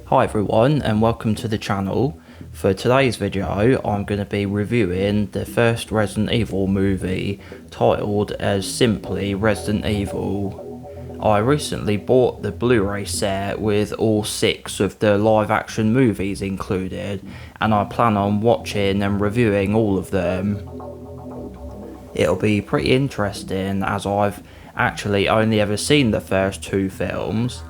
Hi everyone and welcome to the channel. For today's video I'm going to be reviewing the first Resident Evil movie, titled as simply Resident Evil. I recently bought the Blu-ray set with all 6 of the live action movies included, and I plan on watching and reviewing all of them. It'll be pretty interesting as I've actually only ever seen the first 2 films.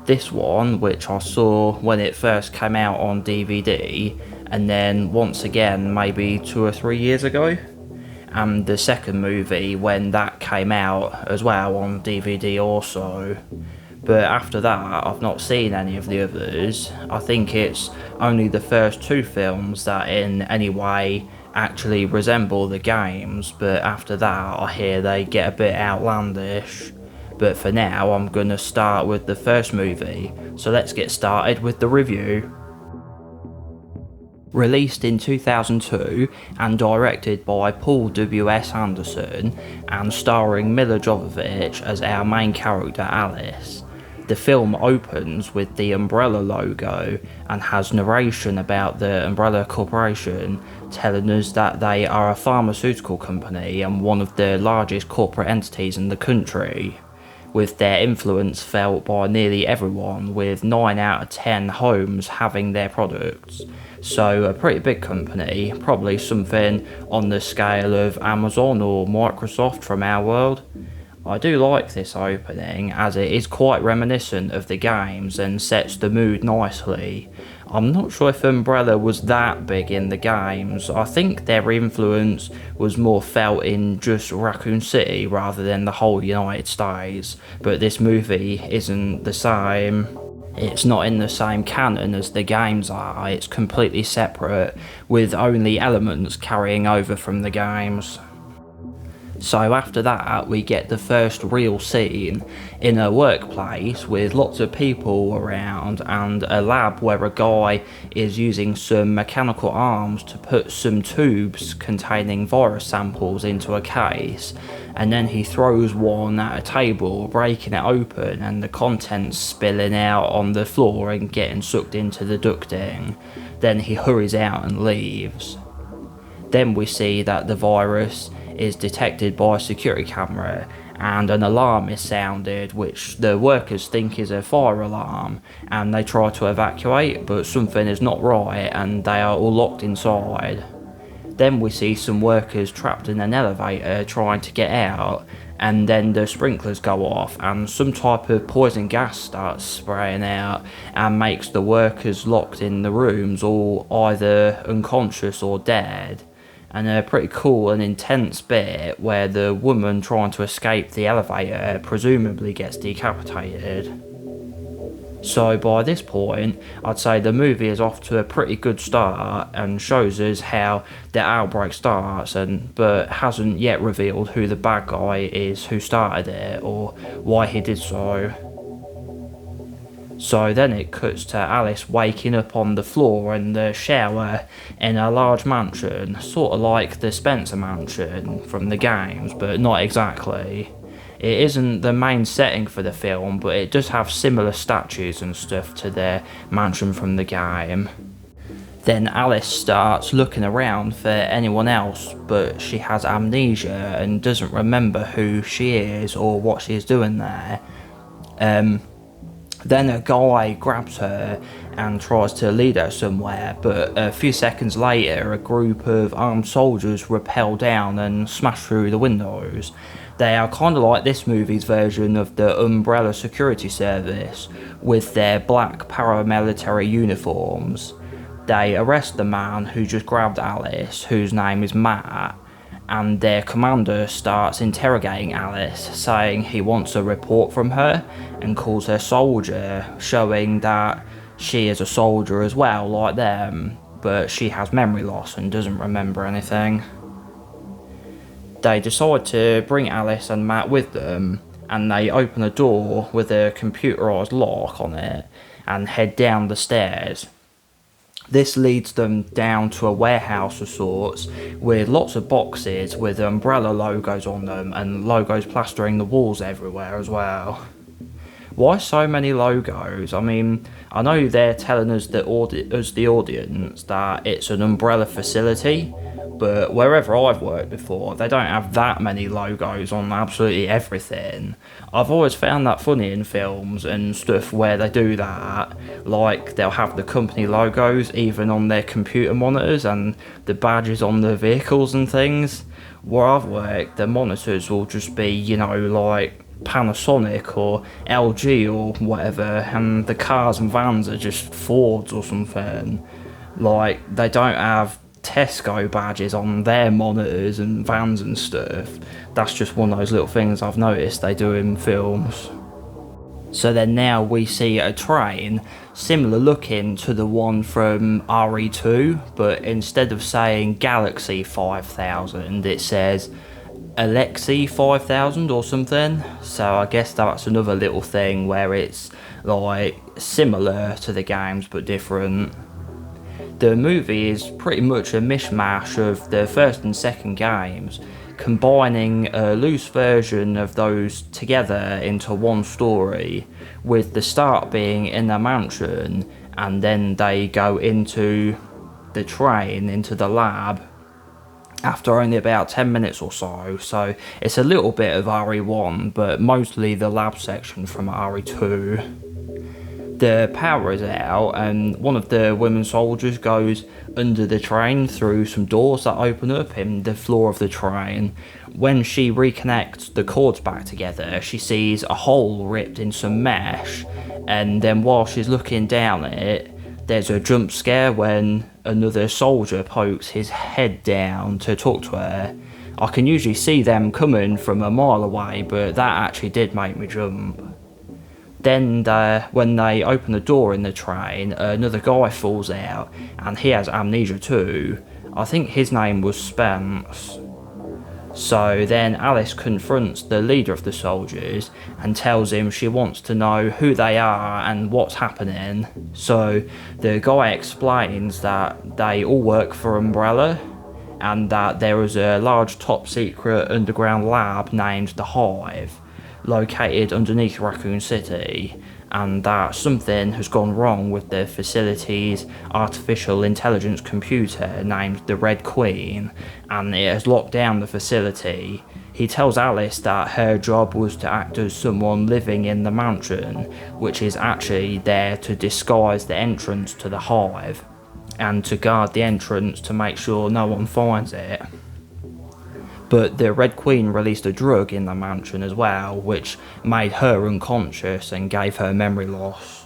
This one, which I saw when it first came out on DVD, and then once again maybe 2 or 3 years ago, and the second movie when that came out as well on DVD also. But after that I've not seen any of the others. I think it's only the first 2 films that in any way actually resemble the games, but after that I hear they get a bit outlandish. But for now I'm gonna start with the first movie, so let's get started with the review. Released in 2002 and directed by Paul W.S. Anderson and starring Milla Jovovich as our main character Alice, the film opens with the Umbrella logo and has narration about the Umbrella Corporation telling us that they are a pharmaceutical company and one of the largest corporate entities in the country, with their influence felt by nearly everyone, with 9 out of 10 homes having their products. So a pretty big company, probably something on the scale of Amazon or Microsoft from our world. I do like this opening as it is quite reminiscent of the games and sets the mood nicely. I'm not sure if Umbrella was that big in the games. I think their influence was more felt in just Raccoon City rather than the whole United States, but this movie isn't the same. It's not in the same canon as the games are, it's completely separate, with only elements carrying over from the games. So after that we get the first real scene in a workplace with lots of people around and a lab where a guy is using some mechanical arms to put some tubes containing virus samples into a case, and then he throws one at a table, breaking it open and the contents spilling out on the floor and getting sucked into the ducting. Then he hurries out and leaves. Then we see that the virus is detected by a security camera and an alarm is sounded, which the workers think is a fire alarm, and they try to evacuate, but something is not right and they are all locked inside. Then we see some workers trapped in an elevator trying to get out, and then the sprinklers go off and some type of poison gas starts spraying out and makes the workers locked in the rooms all either unconscious or dead. And a pretty cool and intense bit where the woman trying to escape the elevator presumably gets decapitated. So by this point, I'd say the movie is off to a pretty good start and shows us how the outbreak starts, but hasn't yet revealed who the bad guy is who started it or why he did so. So then it cuts to Alice waking up on the floor in the shower in a large mansion, sort of like the Spencer mansion from the games, but not exactly. It isn't the main setting for the film, but it does have similar statues and stuff to the mansion from the game. Then Alice starts looking around for anyone else, but she has amnesia and doesn't remember who she is or what she is doing there. Then a guy grabs her and tries to lead her somewhere, but a few seconds later a group of armed soldiers rappel down and smash through the windows. They are kind of like this movie's version of the Umbrella Security Service, with their black paramilitary uniforms. They arrest the man who just grabbed Alice, whose name is Matt, and their commander starts interrogating Alice, saying he wants a report from her and calls her soldier, showing that she is a soldier as well like them, but she has memory loss and doesn't remember anything. They decide to bring Alice and Matt with them, and they open a door with a computerised lock on it and head down the stairs. This leads them down to a warehouse of sorts with lots of boxes with umbrella logos on them and logos plastering the walls everywhere as well. Why so many logos? I mean, I know they're telling us, the audience, that it's an umbrella facility, but wherever I've worked before, they don't have that many logos on absolutely everything. I've always found that funny in films and stuff where they do that, like they'll have the company logos even on their computer monitors and the badges on the vehicles and things. Where I've worked, the monitors will just be, like Panasonic or LG or whatever, and the cars and vans are just Fords or something. Like, they don't have Tesco badges on their monitors and vans and stuff. That's just one of those little things I've noticed they do in films. So then now we see a train similar looking to the one from RE2, but instead of saying Galaxy 5000, it says Alexi 5000 or something. So I guess that's another little thing where it's like similar to the games but different. The movie is pretty much a mishmash of the first and second games, combining a loose version of those together into one story, with the start being in a mansion and then they go into the train, into the lab, after only about 10 minutes or so. So it's a little bit of RE1, but mostly the lab section from RE2. The power is out and one of the women soldiers goes under the train through some doors that open up in the floor of the train. When she reconnects the cords back together, she sees a hole ripped in some mesh, and then while she's looking down it, there's a jump scare when another soldier pokes his head down to talk to her. I can usually see them coming from a mile away, but that actually did make me jump. Then when they open the door in the train, another guy falls out, and he has amnesia too. I think his name was Spence. So then Alice confronts the leader of the soldiers and tells him she wants to know who they are and what's happening. So the guy explains that they all work for Umbrella, and that there is a large top secret underground lab named the Hive, located underneath Raccoon City, and that something has gone wrong with the facility's artificial intelligence computer named the Red Queen, and it has locked down the facility. He tells Alice that her job was to act as someone living in the mansion, which is actually there to disguise the entrance to the Hive, and to guard the entrance to make sure no one finds it. But the Red Queen released a drug in the mansion as well, which made her unconscious and gave her memory loss.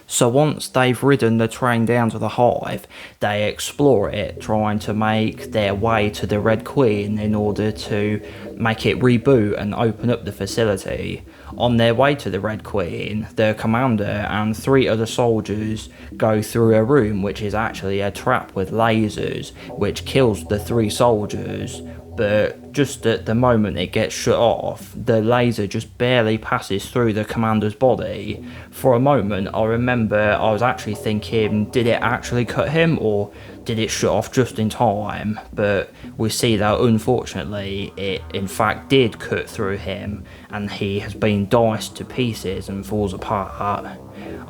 So once they've ridden the train down to the Hive, they explore it, trying to make their way to the Red Queen in order to make it reboot and open up the facility. On their way to the Red Queen, the commander and 3 other soldiers go through a room which is actually a trap with lasers, which kills the 3 soldiers. But just at the moment it gets shut off, the laser just barely passes through the commander's body. For a moment I remember I was actually thinking, did it actually cut him or did it shut off just in time? But we see that unfortunately it in fact did cut through him, and he has been diced to pieces and falls apart.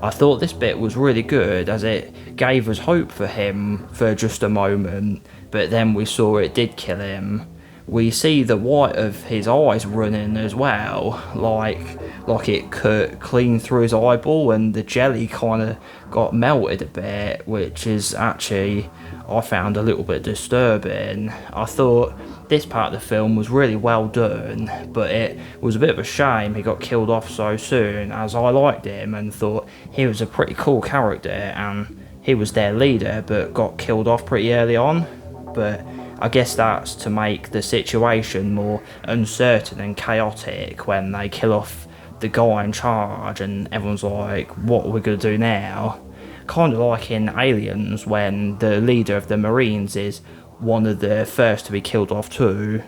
I thought this bit was really good as it gave us hope for him for just a moment, but then we saw it did kill him. We see the white of his eyes running as well, like it cut clean through his eyeball, and the jelly kind of got melted a bit, which is actually, I found a little bit disturbing. I thought this part of the film was really well done, but it was a bit of a shame he got killed off so soon, as I liked him and thought he was a pretty cool character and he was their leader, but got killed off pretty early on. But I guess that's to make the situation more uncertain and chaotic when they kill off the guy in charge and everyone's like, what are we going to do now? Kind of like in Aliens when the leader of the Marines is one of the first to be killed off too.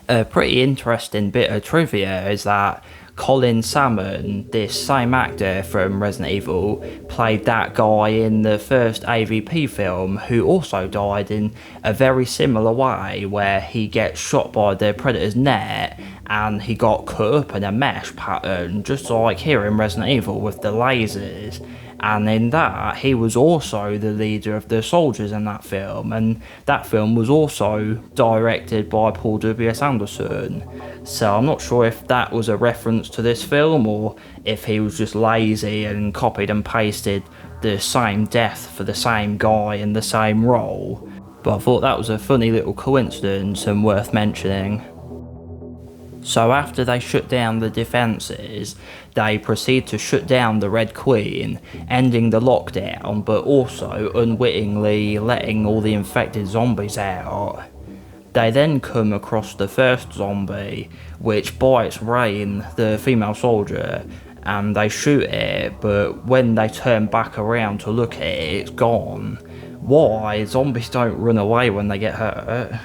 A pretty interesting bit of trivia is that Colin Salmon, this same actor from Resident Evil, played that guy in the first AVP film who also died in a very similar way, where he gets shot by the Predator's net and he got cut up in a mesh pattern, just like here in Resident Evil with the lasers. And in that, he was also the leader of the soldiers in that film, and that film was also directed by Paul W.S. Anderson. So I'm not sure if that was a reference to this film, or if he was just lazy and copied and pasted the same death for the same guy in the same role. But I thought that was a funny little coincidence and worth mentioning. So after they shut down the defences, they proceed to shut down the Red Queen, ending the lockdown, but also unwittingly letting all the infected zombies out. They then come across the first zombie, which bites Rain, the female soldier, and they shoot it, but when they turn back around to look at it, it's gone. Why? Zombies don't run away when they get hurt.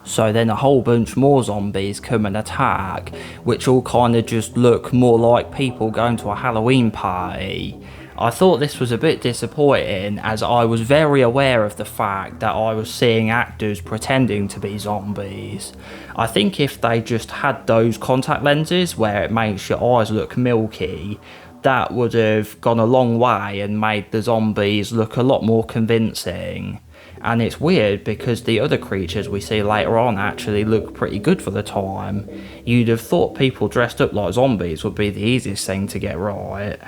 So then a whole bunch more zombies come and attack, which all kind of just look more like people going to a Halloween party. I thought this was a bit disappointing, as I was very aware of the fact that I was seeing actors pretending to be zombies. I think if they just had those contact lenses where it makes your eyes look milky, that would have gone a long way and made the zombies look a lot more convincing. And it's weird because the other creatures we see later on actually look pretty good for the time. You'd have thought people dressed up like zombies would be the easiest thing to get right.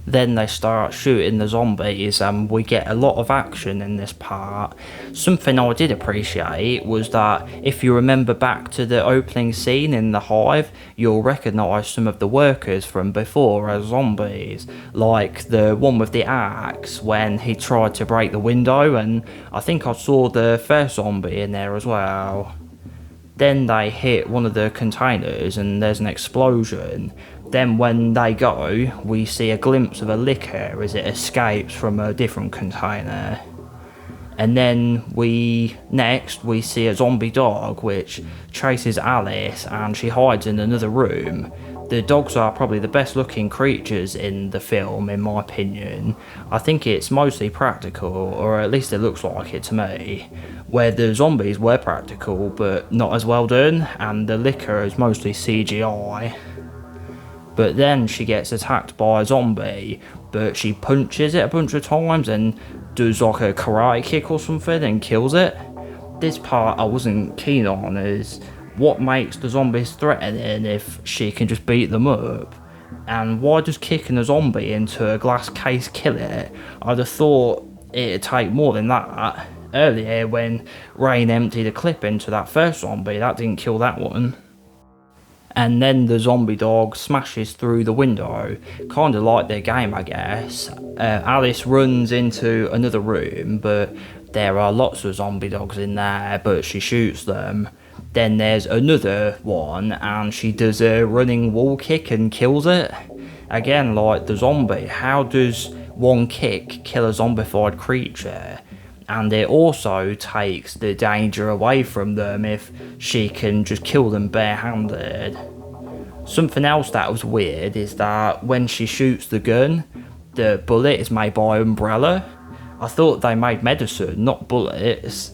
Then they start shooting the zombies and we get a lot of action in this part. Something I did appreciate was that if you remember back to the opening scene in the hive, you'll recognise some of the workers from before as zombies, like the one with the axe when he tried to break the window, and I think I saw the first zombie in there as well. Then they hit one of the containers and there's an explosion. Then when they go, we see a glimpse of a licker as it escapes from a different container. And then next we see a zombie dog which chases Alice and she hides in another room. The dogs are probably the best looking creatures in the film in my opinion. I think it's mostly practical, or at least it looks like it to me. Where the zombies were practical but not as well done, and the licker is mostly CGI. But then she gets attacked by a zombie, but she punches it a bunch of times and does like a karate kick or something and kills it. This part I wasn't keen on, is what makes the zombies threatening if she can just beat them up? And why does kicking a zombie into a glass case kill it? I'd have thought it'd take more than that. Earlier when Rain emptied a clip into that first zombie, that didn't kill that one. And then the zombie dog smashes through the window, kind of like their game I guess. Alice runs into another room, but there are lots of zombie dogs in there, but she shoots them. Then there's another one and she does a running wall kick and kills it. Again, like the zombie, how does one kick kill a zombified creature? And it also takes the danger away from them if she can just kill them barehanded. Something else that was weird is that when she shoots the gun, the bullet is made by Umbrella. I thought they made medicine, not bullets.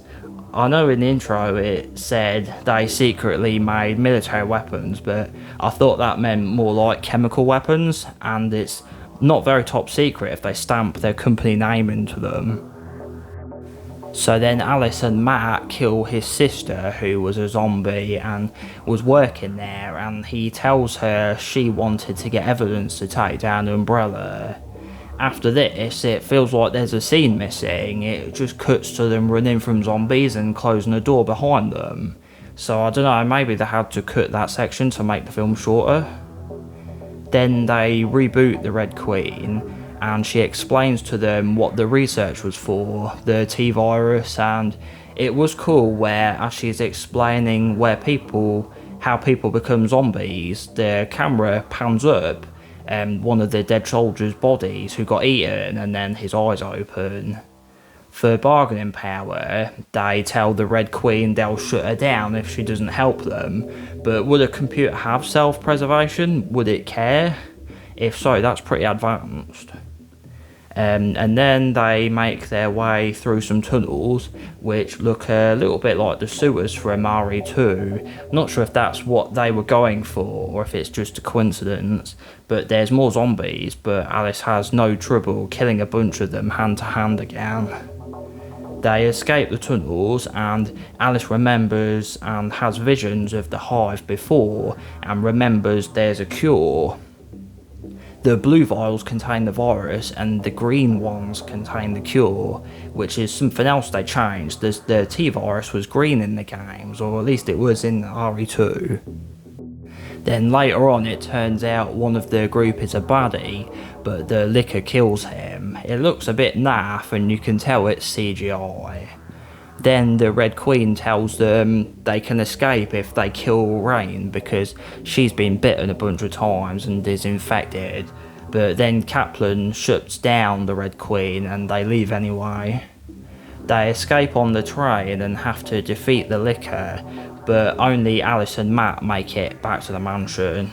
I know in the intro it said they secretly made military weapons, but I thought that meant more like chemical weapons, and it's not very top secret if they stamp their company name into them. So then Alice and Matt kill his sister, who was a zombie and was working there, and he tells her she wanted to get evidence to take down Umbrella. After this, it feels like there's a scene missing. It just cuts to them running from zombies and closing the door behind them. So I don't know, maybe they had to cut that section to make the film shorter. Then they reboot the Red Queen, and she explains to them what the research was for, the T-virus, and it was cool where as she's explaining how people become zombies, the camera pans up one of the dead soldiers' bodies who got eaten, and then his eyes open. For bargaining power, they tell the Red Queen they'll shut her down if she doesn't help them, but would a computer have self-preservation? Would it care? If so, that's pretty advanced. And then they make their way through some tunnels which look a little bit like the sewers for Amari 2. Not sure if that's what they were going for or if it's just a coincidence, but there's more zombies, but Alice has no trouble killing a bunch of them hand to hand again. They escape the tunnels and Alice remembers and has visions of the hive before and remembers there's a cure. The blue vials contain the virus and the green ones contain the cure, which is something else they changed. The T-virus was green in the games, or at least it was in RE2. Then later on it turns out one of the group is a baddie, but the liquor kills him. It looks a bit naff and you can tell it's CGI. Then the Red Queen tells them they can escape if they kill Rain because she's been bitten a bunch of times and is infected. But then Kaplan shuts down the Red Queen and they leave anyway. They escape on the train and have to defeat the liquor, but only Alice and Matt make it back to the mansion.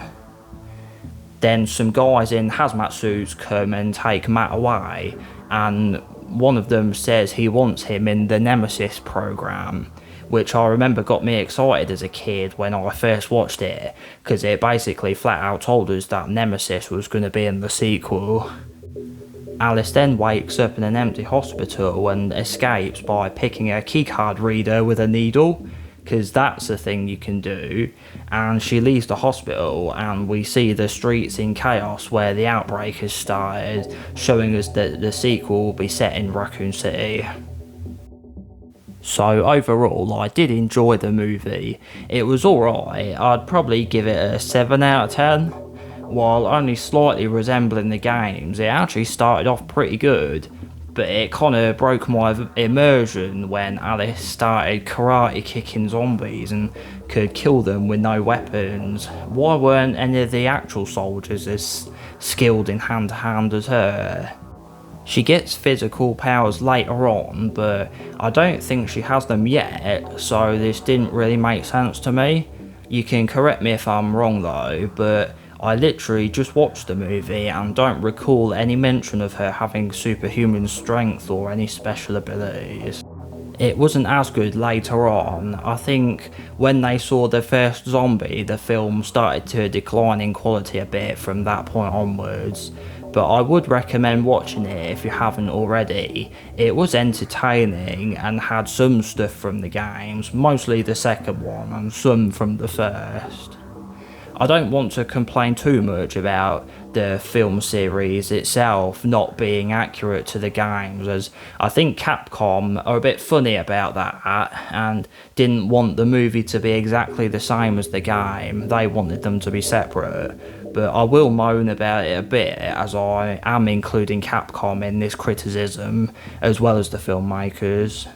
Then some guys in hazmat suits come and take Matt away, and one of them says he wants him in the Nemesis program, which I remember got me excited as a kid when I first watched it, because it basically flat out told us that Nemesis was going to be in the sequel. Alice then wakes up in an empty hospital and escapes by picking a keycard reader with a needle, because that's a thing you can do, and she leaves the hospital and we see the streets in chaos where the outbreak has started, showing us that the sequel will be set in Raccoon City. So overall, I did enjoy the movie. It was alright. I'd probably give it a 7 out of 10. While only slightly resembling the games, it actually started off pretty good, but it kind of broke my immersion when Alice started karate kicking zombies and could kill them with no weapons. Why weren't any of the actual soldiers as skilled in hand to hand as her? She gets physical powers later on, but I don't think she has them yet, so this didn't really make sense to me. You can correct me if I'm wrong though, but I literally just watched the movie and don't recall any mention of her having superhuman strength or any special abilities. It wasn't as good later on. I think when they saw the first zombie, the film started to decline in quality a bit from that point onwards. But I would recommend watching it if you haven't already. It was entertaining and had some stuff from the games, mostly the second one and some from the first. I don't want to complain too much about the film series itself not being accurate to the games, as I think Capcom are a bit funny about that and didn't want the movie to be exactly the same as the game. They wanted them to be separate. But I will moan about it a bit, as I am including Capcom in this criticism, as well as the filmmakers.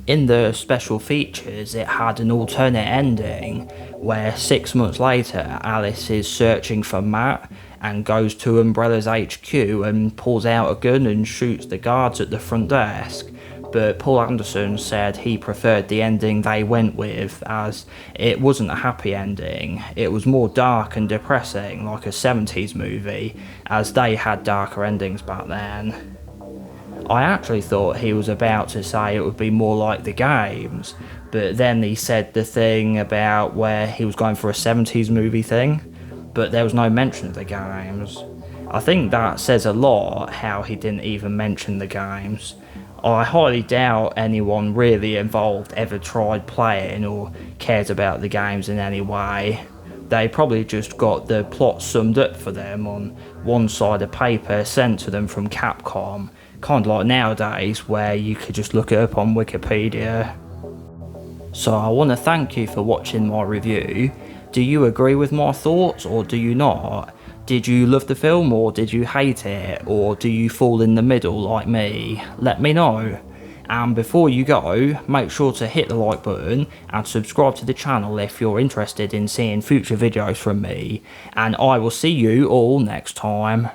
In the special features, it had an alternate ending, where 6 months later Alice is searching for Matt and goes to Umbrella's HQ and pulls out a gun and shoots the guards at the front desk. But Paul Anderson said he preferred the ending they went with, as it wasn't a happy ending. It was more dark and depressing, like a 70s movie, as they had darker endings back then. I actually thought he was about to say it would be more like the games, but then he said the thing about where he was going for a 70s movie thing, but there was no mention of the games. I think that says a lot, how he didn't even mention the games. I highly doubt anyone really involved ever tried playing or cared about the games in any way. They probably just got the plot summed up for them on one side of paper sent to them from Capcom, kind of like nowadays where you could just look it up on Wikipedia. So I want to thank you for watching my review. Do you agree with my thoughts or do you not? Did you love the film or did you hate it, or do you fall in the middle like me? Let me know. And before you go, make sure to hit the like button and subscribe to the channel if you're interested in seeing future videos from me, and I will see you all next time.